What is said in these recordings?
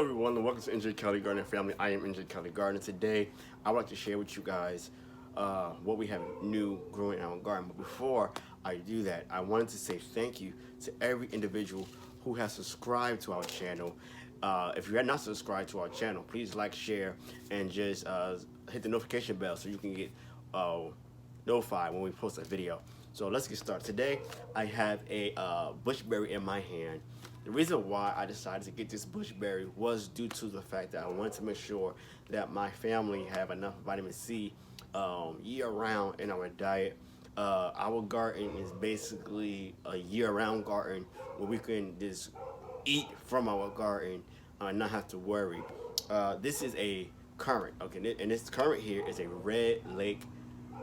Hello everyone and welcome to NJcaligardener family. I am NJcaligardener. Today I would like to share with you guys what we have new growing in our garden. But before I do that, I wanted to say thank you to every individual who has subscribed to our channel. If you are not subscribed to our channel, please like, share, and just hit the notification bell so you can get notified when we post a video. So let's get started. Today I have a bushberry in my hand. The reason why I decided to get this bushberry was due to the fact that I wanted to make sure that my family have enough vitamin C year-round in our diet. Our garden is basically a year-round garden where we can just eat from our garden and not have to worry. This is a currant, okay, and this currant here is a red lake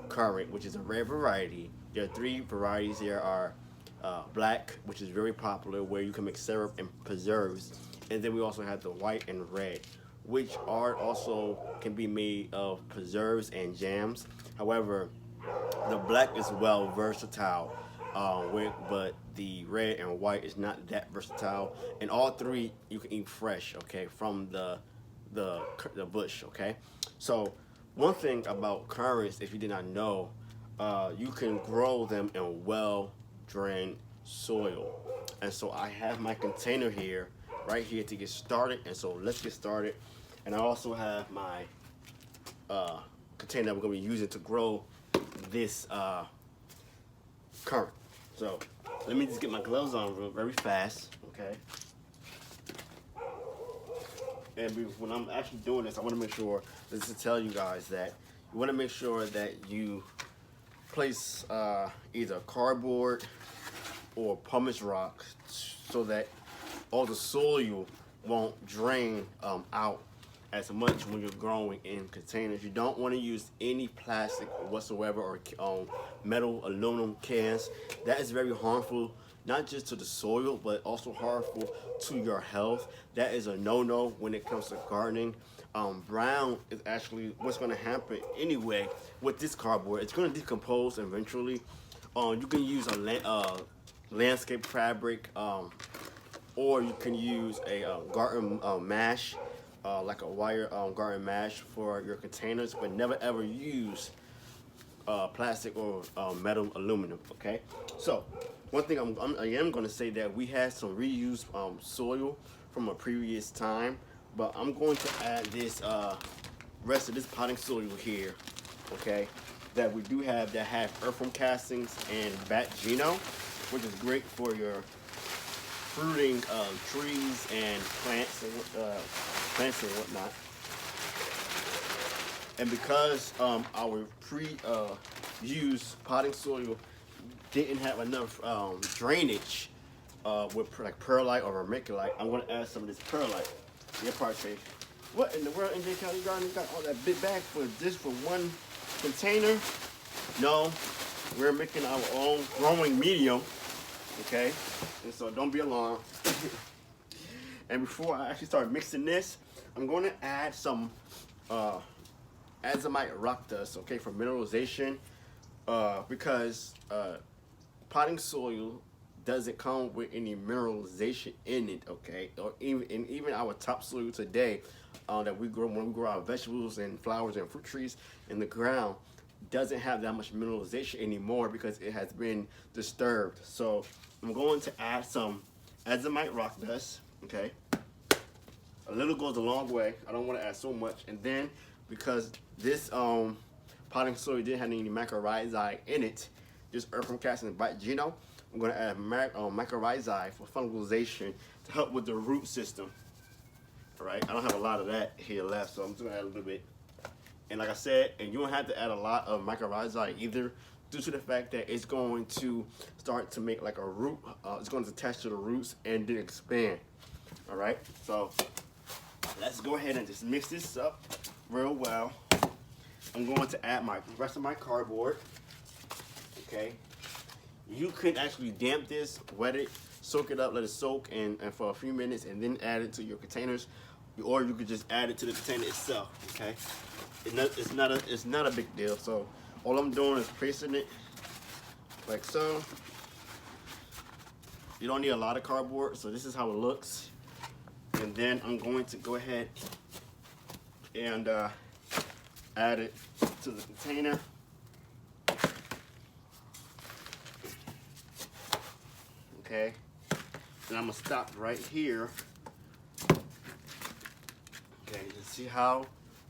currant, which is a rare variety. There are three varieties. There are black, which is very popular, where you can make syrup and preserves, and then we also have the white and red, which are also can be made of preserves and jams. However, the black is well versatile, but the red and white is not that versatile. And all three you can eat fresh, okay, from the bush, okay. So one thing about currants, if you did not know, you can grow them in well-drained soil. And so I have my container here, right here, to get started. And so let's get started. And I also have my container that we're going to be using to grow this currant. So let me just get my gloves on very fast, okay? And when I'm actually doing this, I want to make sure, just to tell you guys that you want to make sure that you place either cardboard or pumice rock so that all the soil won't drain out as much when you're growing in containers. You don't want to use any plastic whatsoever or metal, aluminum cans. That is very harmful, not just to the soil, but also harmful to your health. That is a no-no when it comes to gardening. Brown is actually what's going to happen anyway with this cardboard. It's going to decompose eventually. You can use a landscape fabric, or you can use a garden mash, like a wire garden mash for your containers, but never ever use plastic or metal, aluminum, okay? So one thing I am going to say that we had some reused soil from a previous time, but I'm going to add this rest of this potting soil here, okay, that we do have, that have earthworm castings and bat geno, which is great for your fruiting trees and plants and whatnot. And because our pre-used potting soil didn't have enough drainage with like perlite or vermiculite, I'm going to add some of this perlite. Your part say, what in the world, NJcaligardener got all that big bag for just for one container? No, we're making our own growing medium, okay? And so don't be alarmed. And before I actually start mixing this, I'm going to add some azomite rock dust, okay, for mineralization, because potting soil doesn't come with any mineralization in it, okay? Or even our topsoil today that we grow when we grow our vegetables and flowers and fruit trees in the ground doesn't have that much mineralization anymore because it has been disturbed. So I'm going to add some azomite rock dust, okay? A little goes a long way. I don't want to add so much. And then because this potting soil didn't have any mycorrhizae in it, just earthworm casting and bat geno, I'm going to add mycorrhizae for fungalization to help with the root system. All right, I don't have a lot of that here left, so I'm just going to add a little bit. And like I said, and you don't have to add a lot of mycorrhizae either, due to the fact that it's going to start to make like a root. It's going to attach to the roots and then expand. All right, so let's go ahead and just mix this up real well. I'm going to add my rest of my cardboard. Okay. You can actually damp this, wet it, soak it up, let it soak and for a few minutes, and then add it to your containers, or you could just add it to the container itself. Okay, it's not a big deal. So all I'm doing is placing it like so. You don't need a lot of cardboard, so this is how it looks. And then I'm going to go ahead and add it to the container. Okay, and I'm gonna stop right here. Okay, you can see how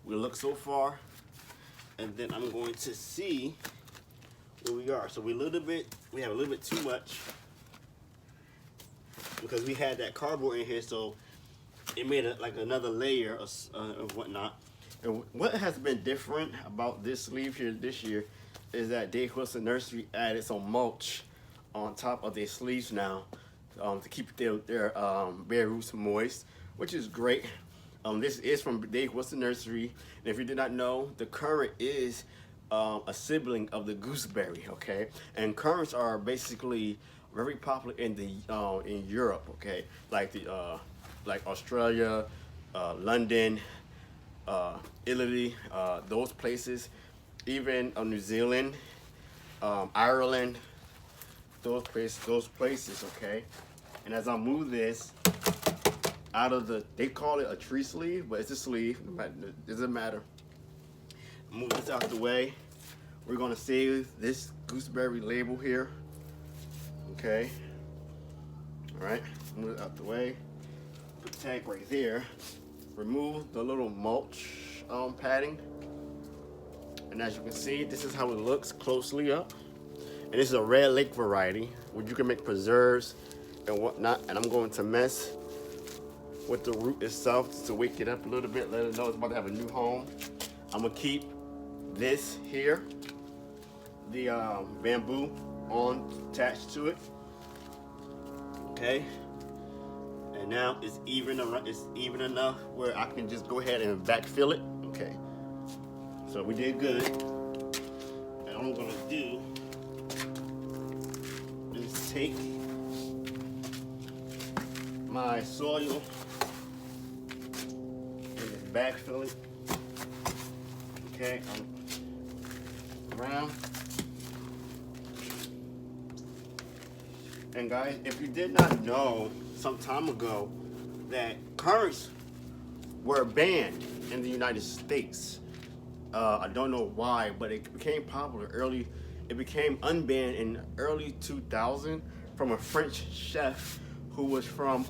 we look so far, and then I'm going to see where we are. So we have a little bit too much because we had that cardboard in here, so it made like another layer of whatnot. And what has been different about this sleeve here this year is that Dave Wilson Nursery added some mulch on top of their sleeves now to keep their bare roots moist, which is great. This is from Dave Wilson Nursery, and if you did not know, the currant is a sibling of the gooseberry. Okay, and currants are basically very popular in Europe. Okay, like like Australia, London, Italy, those places, even New Zealand, Ireland. Those places, okay? And as I move this out of they call it a tree sleeve, but it's a sleeve, it doesn't matter. Move this out the way. We're gonna save this gooseberry label here, okay? All right, move it out the way. Put the tag right there. Remove the little mulch padding. And as you can see, this is how it looks closely up. And this is a Red Lake variety, where you can make preserves and whatnot. And I'm going to mess with the root itself to wake it up a little bit, let it know it's about to have a new home. I'm gonna keep this here, the bamboo attached to it. Okay. And now it's even enough where I can just go ahead and backfill it. Okay. So we did good. And I'm gonna do is take my soil and backfill it. Okay, around. And guys, if you did not know some time ago that currants were banned in the United States, I don't know why, but it became popular early. It became unbanned in early 2000 from a French chef who was from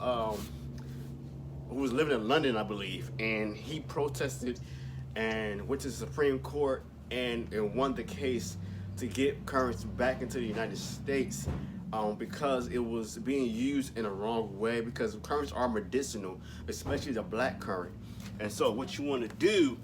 who was living in London, I believe, and he protested and went to the Supreme Court and won the case to get currants back into the United States because it was being used in a wrong way, because currants are medicinal, especially the black currant. And so what you want to do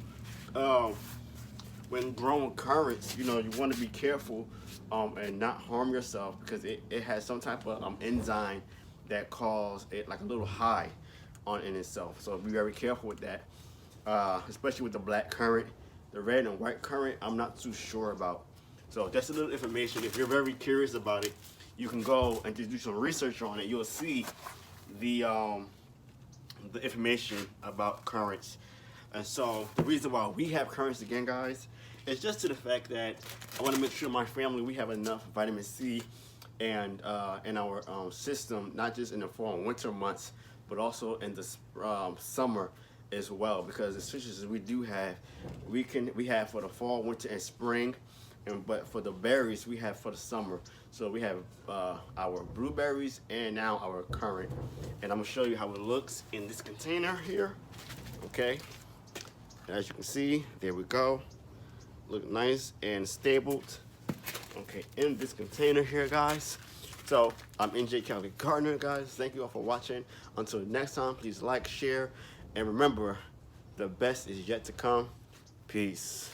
when growing currants, you want to be careful and not harm yourself, because it has some type of enzyme that cause it like a little high in itself. So be very careful with that, especially with the black currant. The red and white currant, I'm not too sure about. So that's a little information. If you're very curious about it, you can go and just do some research on it. You'll see the information about currants. And so the reason why we have currants again, guys, is just to the fact that I want to make sure my family, we have enough vitamin C and in our system, not just in the fall and winter months, but also in the summer as well, because the citrus we do have, we have for the fall, winter, and spring, but for the berries we have for the summer. So we have our blueberries and now our currant, and I'm gonna show you how it looks in this container here. Okay, and as you can see, there we go. Look nice and stabled. Okay, in this container here, guys. So I'm NJcaligardener, guys. Thank you all for watching. Until next time, please like, share, and remember, the best is yet to come. Peace.